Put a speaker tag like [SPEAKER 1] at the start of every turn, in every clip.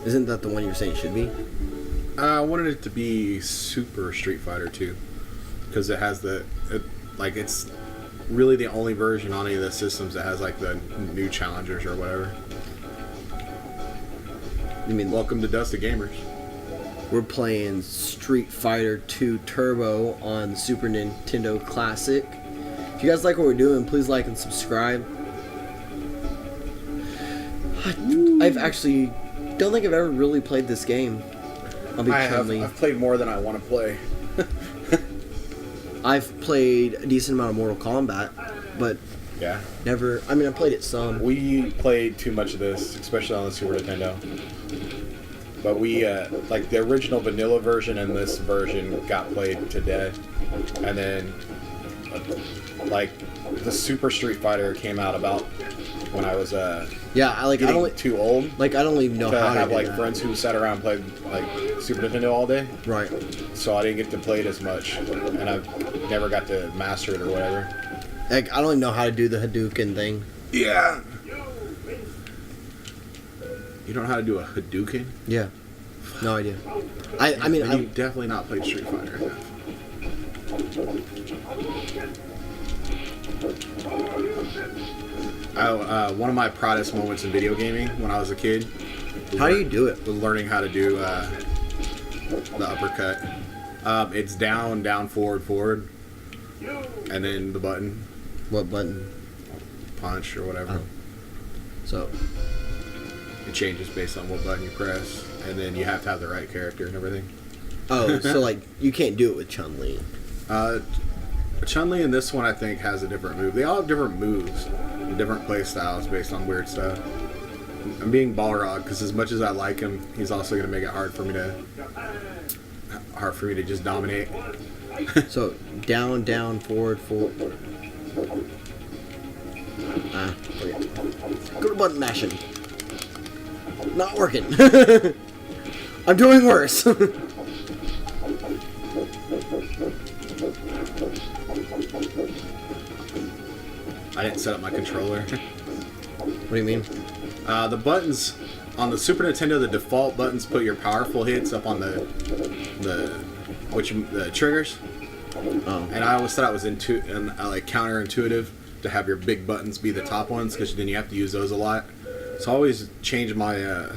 [SPEAKER 1] Isn't that the one you're saying it should be?
[SPEAKER 2] I wanted it to be Super Street Fighter 2 because it has it's really the only version on any of the systems that has like the new challengers or whatever.
[SPEAKER 1] You mean
[SPEAKER 2] welcome to Dust of Gamers?
[SPEAKER 1] We're playing Street Fighter 2 Turbo on the Super Nintendo Classic. If you guys like what we're doing, please like and subscribe. I've actually don't think I've ever really played this game.
[SPEAKER 2] I've played more than I want to play.
[SPEAKER 1] I've played a decent amount of Mortal Kombat, but
[SPEAKER 2] yeah,
[SPEAKER 1] never. I mean, I played it some.
[SPEAKER 2] We played too much of this, especially on the Super Nintendo. But we like the original vanilla version and this version got played to death, and then like the Super Street Fighter came out about when I was
[SPEAKER 1] I don't
[SPEAKER 2] too old.
[SPEAKER 1] Like I don't even know
[SPEAKER 2] to
[SPEAKER 1] how
[SPEAKER 2] have
[SPEAKER 1] to
[SPEAKER 2] like
[SPEAKER 1] do that.
[SPEAKER 2] friends who sat around and played like Super Nintendo all day.
[SPEAKER 1] Right.
[SPEAKER 2] So I didn't get to play it as much, and I never got to master it or whatever.
[SPEAKER 1] Like I don't even know how to do the Hadouken thing.
[SPEAKER 2] Yeah. You don't know how to do a Hadouken?
[SPEAKER 1] Yeah. No idea. I mean,
[SPEAKER 2] you definitely not played Street Fighter enough. One of my proudest moments in video gaming when I was a kid.
[SPEAKER 1] How do you do it?
[SPEAKER 2] Was learning how to do the uppercut. It's down, down, forward, forward, and then the button.
[SPEAKER 1] What button?
[SPEAKER 2] Punch or whatever.
[SPEAKER 1] Oh. So
[SPEAKER 2] it changes based on what button you press, and then you have to have the right character and everything.
[SPEAKER 1] Oh, so like you can't do it with Chun-Li.
[SPEAKER 2] Chun-Li in this one I think has a different move. They all have different moves, and different play styles based on weird stuff. I'm being Balrog because as much as I like him, he's also going to make it hard for me to just dominate.
[SPEAKER 1] So down, down, forward, forward. Go to button mashing. Not working. I'm doing worse.
[SPEAKER 2] I didn't set up my controller.
[SPEAKER 1] What do you mean?
[SPEAKER 2] The buttons on the Super Nintendo, the default buttons put your powerful hits up on the triggers.
[SPEAKER 1] Oh.
[SPEAKER 2] And I always thought it was counterintuitive to have your big buttons be the top ones because then you have to use those a lot. So I always change my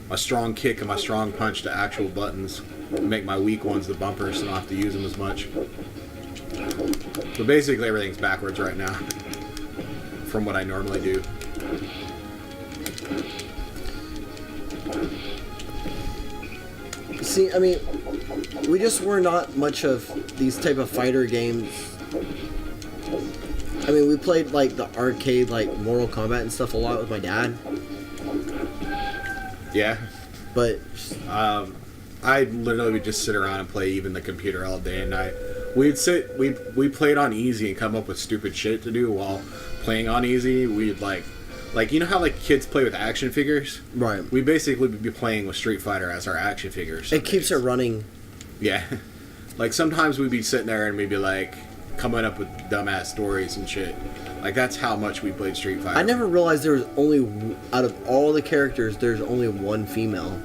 [SPEAKER 2] my strong kick and my strong punch to actual buttons and make my weak ones the bumpers so I don't have to use them as much. So basically everything's backwards right now from what I normally do.
[SPEAKER 1] See, I mean, we just were not much of these type of fighter games. I mean, we played like the arcade, like Mortal Kombat and stuff a lot with my dad.
[SPEAKER 2] Yeah.
[SPEAKER 1] But
[SPEAKER 2] I literally would just sit around and play even the computer all day and night. We played on easy and come up with stupid shit to do while playing on easy. We'd like you know how like kids play with action figures?
[SPEAKER 1] Right.
[SPEAKER 2] We basically would be playing with Street Fighter as our action figures.
[SPEAKER 1] It keeps it running.
[SPEAKER 2] Yeah. Like sometimes we'd be sitting there and we'd be like coming up with dumbass stories and shit. Like that's how much we played Street Fighter.
[SPEAKER 1] I never realized there was only, out of all the characters, there's only one female.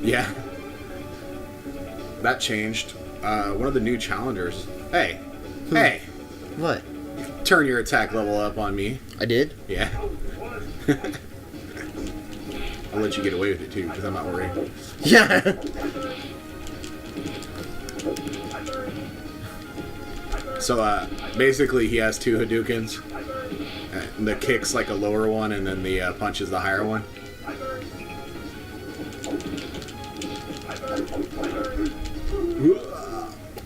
[SPEAKER 2] Yeah. That changed. One of the new challengers. Hey. Hey.
[SPEAKER 1] What?
[SPEAKER 2] Turn your attack level up on me.
[SPEAKER 1] I did?
[SPEAKER 2] Yeah. I'll let you get away with it too, because I'm not worried.
[SPEAKER 1] Yeah.
[SPEAKER 2] So, basically he has two Hadoukens. The kick's like a lower one, and then the punch is the higher one.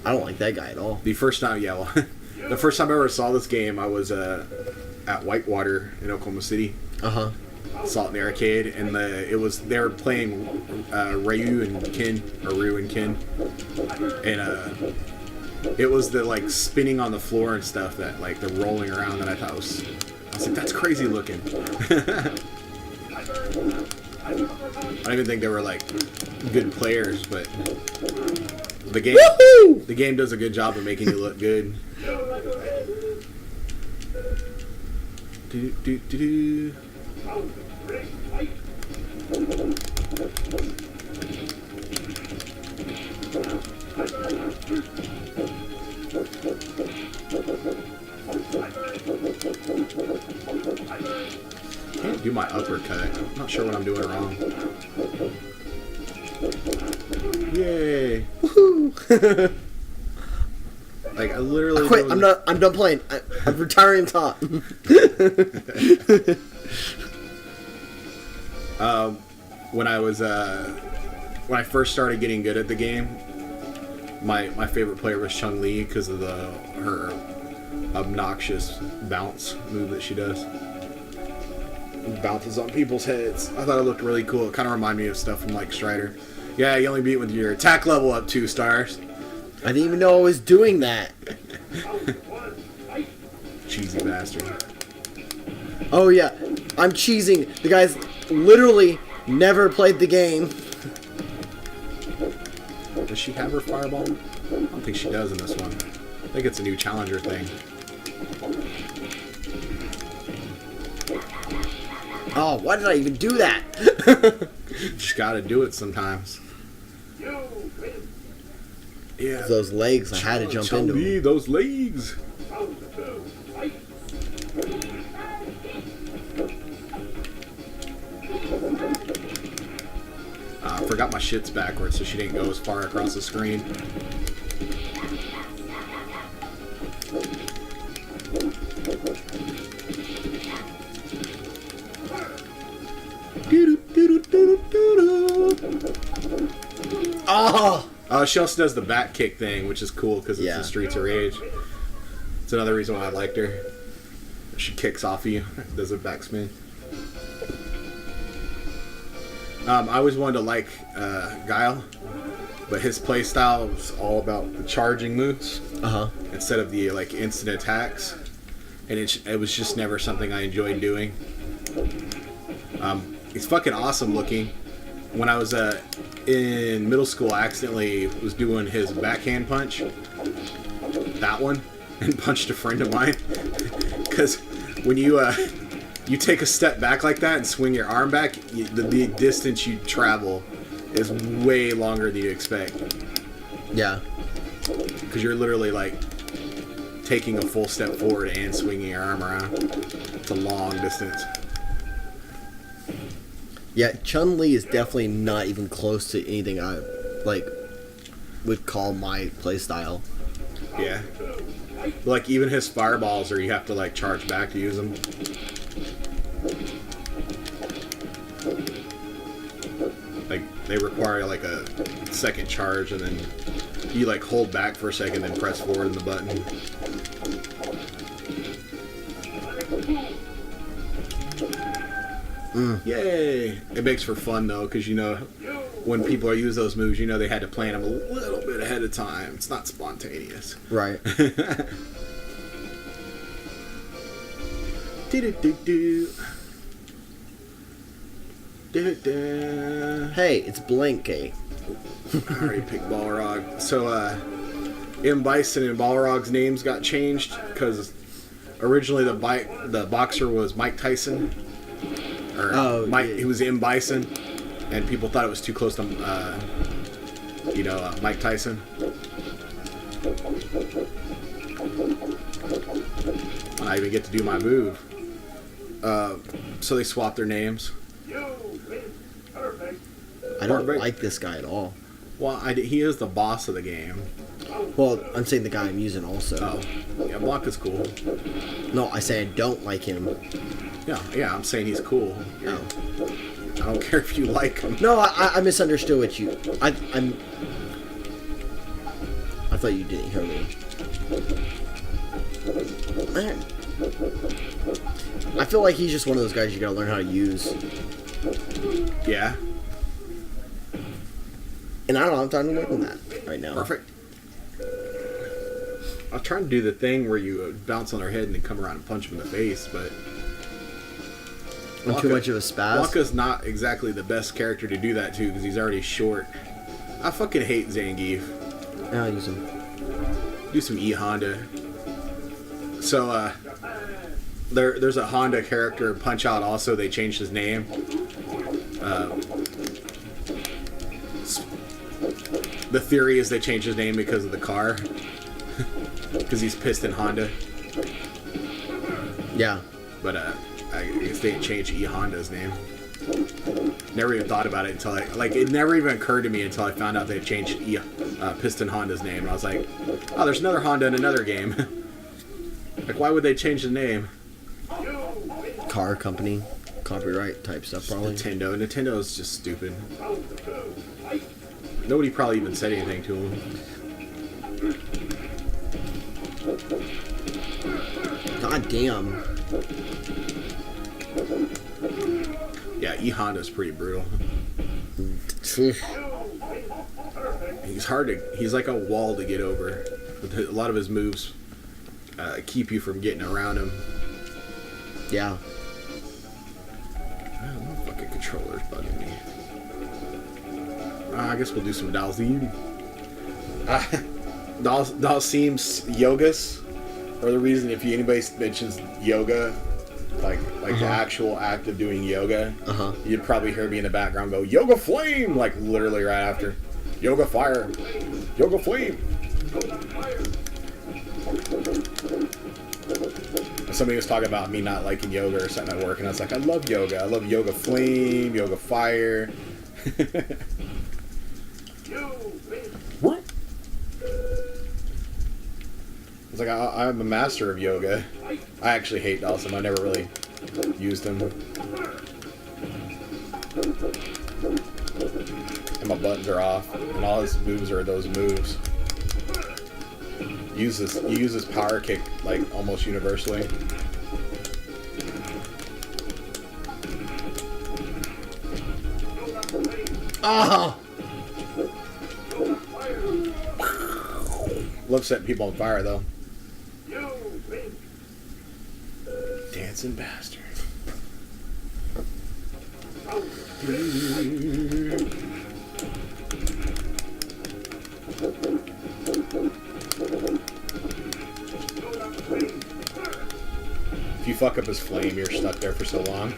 [SPEAKER 1] I don't like that guy at all.
[SPEAKER 2] The first time, yeah, well, the first time I ever saw this game, I was at Whitewater in Oklahoma City.
[SPEAKER 1] Uh-huh.
[SPEAKER 2] Saw it in the arcade, and they were playing Ryu and Ken, and it was the like spinning on the floor and stuff, that like the rolling around, that I thought was like, that's crazy looking. I don't even think they were like good players, but the game does a good job of making you look good. Do, do, do, do. I'm not sure what I'm doing wrong. Yay!
[SPEAKER 1] Woohoo!
[SPEAKER 2] Like I literally.
[SPEAKER 1] I quit. I'm done playing. I'm retiring top.
[SPEAKER 2] When I first started getting good at the game, my favorite player was Chun-Li because of her obnoxious bounce move that she does. Bounces on people's heads. I thought it looked really cool. It kind of reminded me of stuff from like Strider. Yeah, you only beat with your attack level up 2 stars.
[SPEAKER 1] I didn't even know I was doing that.
[SPEAKER 2] Cheesy bastard.
[SPEAKER 1] Oh yeah, I'm cheesing. The guy's literally never played the game.
[SPEAKER 2] Does she have her fireball? I don't think she does in this one. I think it's a new challenger thing.
[SPEAKER 1] Oh, why did I even do that?
[SPEAKER 2] Just gotta do it sometimes. Yeah.
[SPEAKER 1] Those legs, I had to jump into them.
[SPEAKER 2] Those legs. I forgot my shit's backwards, so she didn't go as far across the screen.
[SPEAKER 1] Oh!
[SPEAKER 2] She also does the back kick thing, which is cool because it's
[SPEAKER 1] Yeah.
[SPEAKER 2] the Streets of Rage. It's another reason why I liked her. She kicks off of you, does a backspin. I always wanted to like Guile, but his playstyle was all about the charging moves instead of the like instant attacks, and it was just never something I enjoyed doing. He's fucking awesome looking. When I was in middle school, I accidentally was doing his backhand punch, that one, and punched a friend of mine. Because when you take a step back like that and swing your arm back, the distance you travel is way longer than you expect.
[SPEAKER 1] Yeah.
[SPEAKER 2] Because you're literally like taking a full step forward and swinging your arm around. It's a long distance.
[SPEAKER 1] Yeah, Chun-Li is definitely not even close to anything I would call my playstyle.
[SPEAKER 2] Yeah. Like even his fireballs, or you have to like charge back to use them. Like they require like a second charge, and then you like hold back for a second, then press forward in the button. Yay! It makes for fun though, because you know when people use those moves, you know they had to plan them a little bit ahead of time. It's not spontaneous.
[SPEAKER 1] Right. Hey, it's Blinky.
[SPEAKER 2] I already picked Balrog. So, M. Bison and Balrog's names got changed because originally the boxer was Mike Tyson. He was M. Bison, and people thought it was too close to, Mike Tyson. I even get to do my move. So they swapped their names.
[SPEAKER 1] I don't like this guy at all.
[SPEAKER 2] Well, he is the boss of the game.
[SPEAKER 1] Well, I'm saying the guy I'm using also.
[SPEAKER 2] Oh, yeah, Blanca's cool.
[SPEAKER 1] No, I say I don't like him.
[SPEAKER 2] Yeah, I'm saying he's cool.
[SPEAKER 1] Oh.
[SPEAKER 2] I don't care if you like him.
[SPEAKER 1] No, I misunderstood what you. I thought you didn't hear me. Man. I feel like he's just one of those guys you gotta learn how to use.
[SPEAKER 2] Yeah.
[SPEAKER 1] And I don't have time to work on that right now.
[SPEAKER 2] Perfect. I was trying to do the thing where you bounce on their head and then come around and punch them in the face, but
[SPEAKER 1] I'm too much of a spaz.
[SPEAKER 2] Blanca's not exactly the best character to do that to because he's already short. I fucking hate Zangief.
[SPEAKER 1] I'll use him.
[SPEAKER 2] Do some E Honda. So there's a Honda character Punch Out. Also, they changed his name. The theory is they changed his name because of the car. Because he's pissed in Honda.
[SPEAKER 1] Yeah.
[SPEAKER 2] But I guess they changed E Honda's name. Never even thought about it until it never even occurred to me until I found out they changed Piston Honda's name. And I was like, oh, there's another Honda in another game. Like, why would they change the name?
[SPEAKER 1] Car company, copyright type stuff, probably.
[SPEAKER 2] Nintendo is just stupid. Nobody probably even said anything to them.
[SPEAKER 1] God damn.
[SPEAKER 2] Yeah, E-Honda's pretty brutal. He's like a wall to get over. A lot of his moves keep you from getting around him.
[SPEAKER 1] Yeah.
[SPEAKER 2] Oh, my fucking controller's bugging me. I guess we'll do some Dalsim. Dalsim's yogas are the reason if anybody mentions yoga, like the actual act of doing yoga, you'd probably hear me in the background go, Yoga Flame! Like literally right after. Yoga Fire! Yoga Flame! Somebody was talking about me not liking yoga or something at work, and I was like, I love yoga. I love Yoga Flame, Yoga Fire. It's like I'm a master of yoga. I actually hate Dalsim. I never really used him. And my buttons are off, and all his moves are those moves. You use this power kick like almost universally.
[SPEAKER 1] Ah!
[SPEAKER 2] Love setting people on fire though. Dancing bastard. If you fuck up his flame, you're stuck there for so long.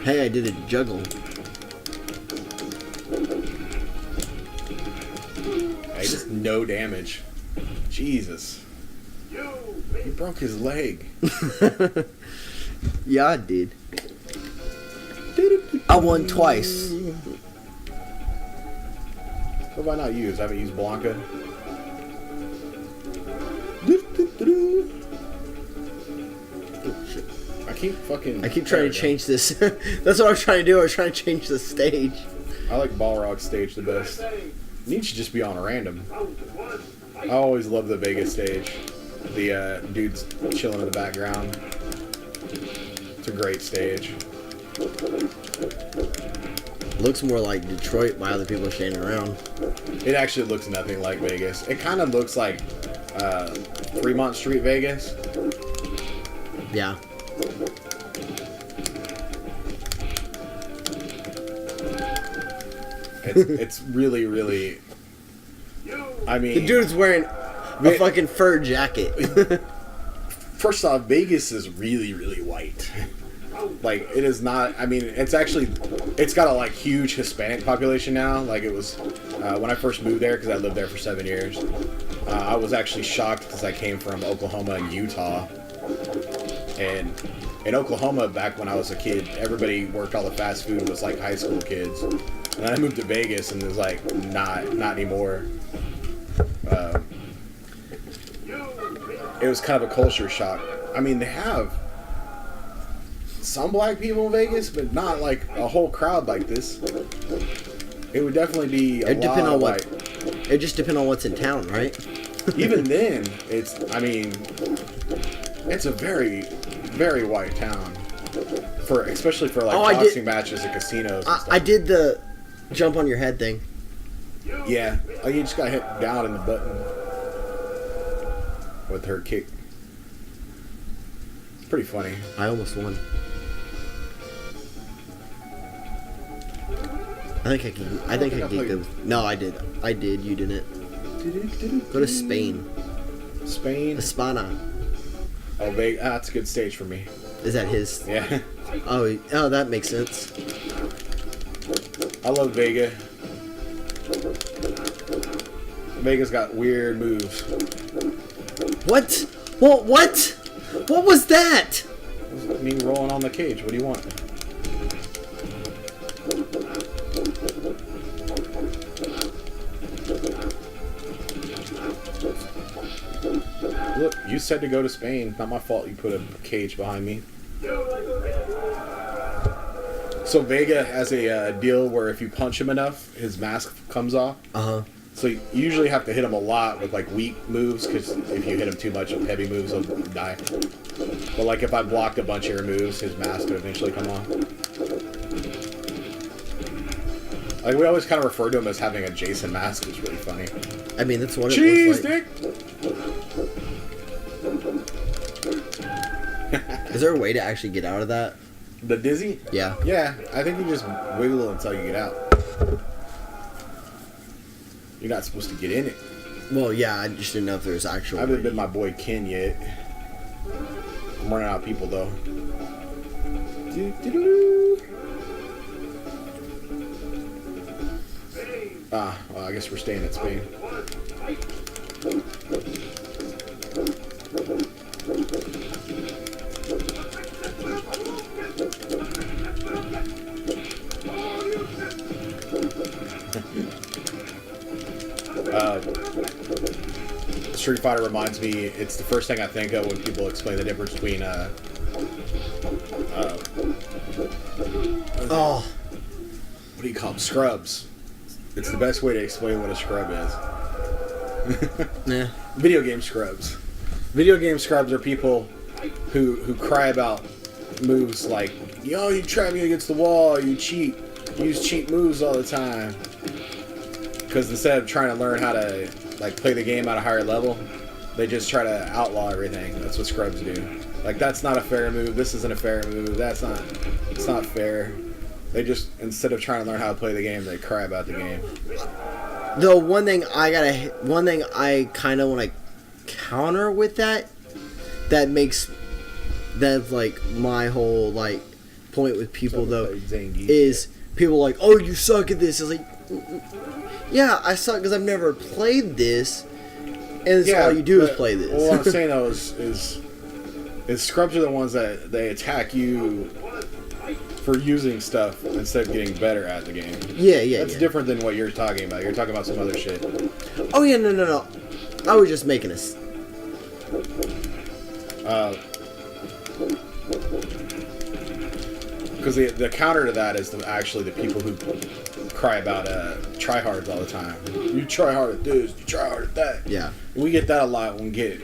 [SPEAKER 1] Hey, I did a juggle.
[SPEAKER 2] Hey, just no damage. Jesus. He broke his leg.
[SPEAKER 1] Yeah, I did. I won twice.
[SPEAKER 2] What have I not used? I haven't used Blanca. I keep
[SPEAKER 1] trying to change this. That's what I was trying to do. I was trying to change the stage.
[SPEAKER 2] I like Balrog stage the best. It needs to just be on random. I always love the Vegas stage. The dudes chilling in the background. It's a great stage.
[SPEAKER 1] Looks more like Detroit by other people standing around.
[SPEAKER 2] It actually looks nothing like Vegas. It kind of looks like Fremont Street Vegas.
[SPEAKER 1] Yeah.
[SPEAKER 2] It's really, really. I mean,
[SPEAKER 1] the dude's wearing a fucking fur jacket.
[SPEAKER 2] First off, Vegas is really, really white. Like, it is not. I mean, it's got a like huge Hispanic population now. Like it was when I first moved there, because I lived there for 7 years. I was actually shocked because I came from Oklahoma and Utah, and in Oklahoma back when I was a kid, everybody worked all the fast food was like high school kids. And then I moved to Vegas, and it was like, not anymore. It was kind of a culture shock. I mean, they have some black people in Vegas, but not like a whole crowd like this. It would definitely be a lot of white.
[SPEAKER 1] It just depends on what's in town, right?
[SPEAKER 2] Even then, it's a very, very white town. Especially for like boxing matches and casinos and stuff.
[SPEAKER 1] I did the jump on your head thing.
[SPEAKER 2] Yeah, like you just got hit down in the button with her kick. It's pretty funny.
[SPEAKER 1] I almost won. I think I can get good. No, I did. You didn't. Go to Spain.
[SPEAKER 2] Spain.
[SPEAKER 1] España.
[SPEAKER 2] Oh, Vegas. That's a good stage for me.
[SPEAKER 1] Is that his?
[SPEAKER 2] Yeah.
[SPEAKER 1] Oh, that makes sense.
[SPEAKER 2] I love Vega. Vega's got weird moves.
[SPEAKER 1] What? Well, what? What was that?
[SPEAKER 2] Me rolling on the cage. What do you want? Look, you said to go to Spain. Not my fault you put a cage behind me. So Vega has a deal where if you punch him enough, his mask comes off.
[SPEAKER 1] Uh-huh.
[SPEAKER 2] So you usually have to hit him a lot with like weak moves, because if you hit him too much with heavy moves, he'll die. But like if I blocked a bunch of your moves, his mask would eventually come off. Like we always kind of refer to him as having a Jason mask, which is really funny.
[SPEAKER 1] I mean, that's what
[SPEAKER 2] Cheese
[SPEAKER 1] it looks like.
[SPEAKER 2] Dick!
[SPEAKER 1] Is there a way to actually get out of that?
[SPEAKER 2] The dizzy?
[SPEAKER 1] Yeah.
[SPEAKER 2] Yeah, I think you just wiggle until you get out. You're not supposed to get in it.
[SPEAKER 1] Well, yeah, I just didn't know if there's actual.
[SPEAKER 2] I haven't been my boy Ken yet. I'm running out of people though. Ah, well, I guess we're staying at Spain. Street Fighter reminds me, it's the first thing I think of when people explain the difference between
[SPEAKER 1] Oh.
[SPEAKER 2] what do you call them? Scrubs. It's the best way to explain what a scrub is.
[SPEAKER 1] Nah.
[SPEAKER 2] Video game scrubs. Video game scrubs are people who cry about moves like, yo, you trap me against the wall, you cheat, you use cheat moves all the time. Because instead of trying to learn how to like play the game at a higher level, they just try to outlaw everything. That's what scrubs do. Like, that's not a fair move, this isn't a fair move, it's not fair. They just, instead of trying to learn how to play the game, they cry about the game.
[SPEAKER 1] Though one thing I kind of want to counter with that makes that's like my whole like point with people though is people like, oh, you suck at this. It's like, yeah, I suck because I've never played this, and it's all you do is play this.
[SPEAKER 2] Well, what I'm saying though is scrubs are the ones that they attack you for using stuff instead of getting better at the game.
[SPEAKER 1] Yeah.
[SPEAKER 2] That's different than what you're talking about. You're talking about some other shit.
[SPEAKER 1] Oh yeah, no. I was just making this.
[SPEAKER 2] Because the counter to that is actually the people who cry about tryhards all the time. You try hard at this, you try hard at that.
[SPEAKER 1] Yeah.
[SPEAKER 2] We get that a lot when we get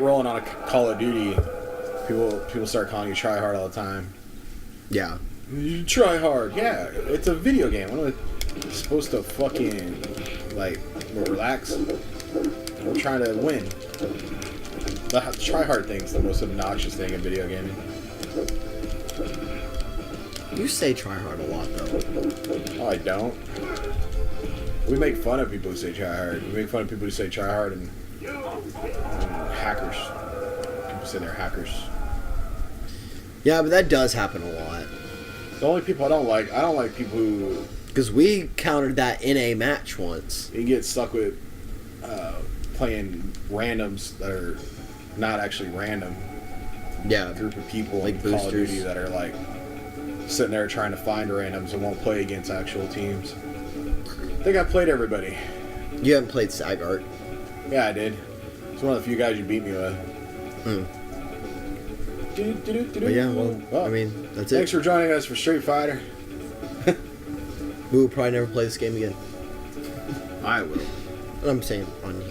[SPEAKER 2] rolling on a Call of Duty. People start calling you try hard all the time.
[SPEAKER 1] Yeah.
[SPEAKER 2] You try hard. Yeah, it's a video game. We're not supposed to fucking like relax. We're trying to win. The try hard thing is the most obnoxious thing in video gaming.
[SPEAKER 1] You say try hard a lot though.
[SPEAKER 2] Oh, I don't. We make fun of people who say try hard. We make fun of people who say try hard and hackers. People say they're hackers.
[SPEAKER 1] Yeah, but that does happen a lot.
[SPEAKER 2] The only people I don't like people who...
[SPEAKER 1] Because we countered that in a match once.
[SPEAKER 2] You get stuck with playing randoms that are not actually random.
[SPEAKER 1] Yeah.
[SPEAKER 2] A group of people
[SPEAKER 1] like
[SPEAKER 2] in Call of
[SPEAKER 1] boosters.
[SPEAKER 2] Duty that are like sitting there trying to find randoms and won't play against actual teams. I think I played everybody.
[SPEAKER 1] You haven't played Sagart.
[SPEAKER 2] Yeah, I did. It's one of the few guys you beat me with.
[SPEAKER 1] But yeah, well, I mean, that's it.
[SPEAKER 2] Thanks for joining us for Street Fighter.
[SPEAKER 1] We will probably never play this game again.
[SPEAKER 2] I will.
[SPEAKER 1] I'm saying on here.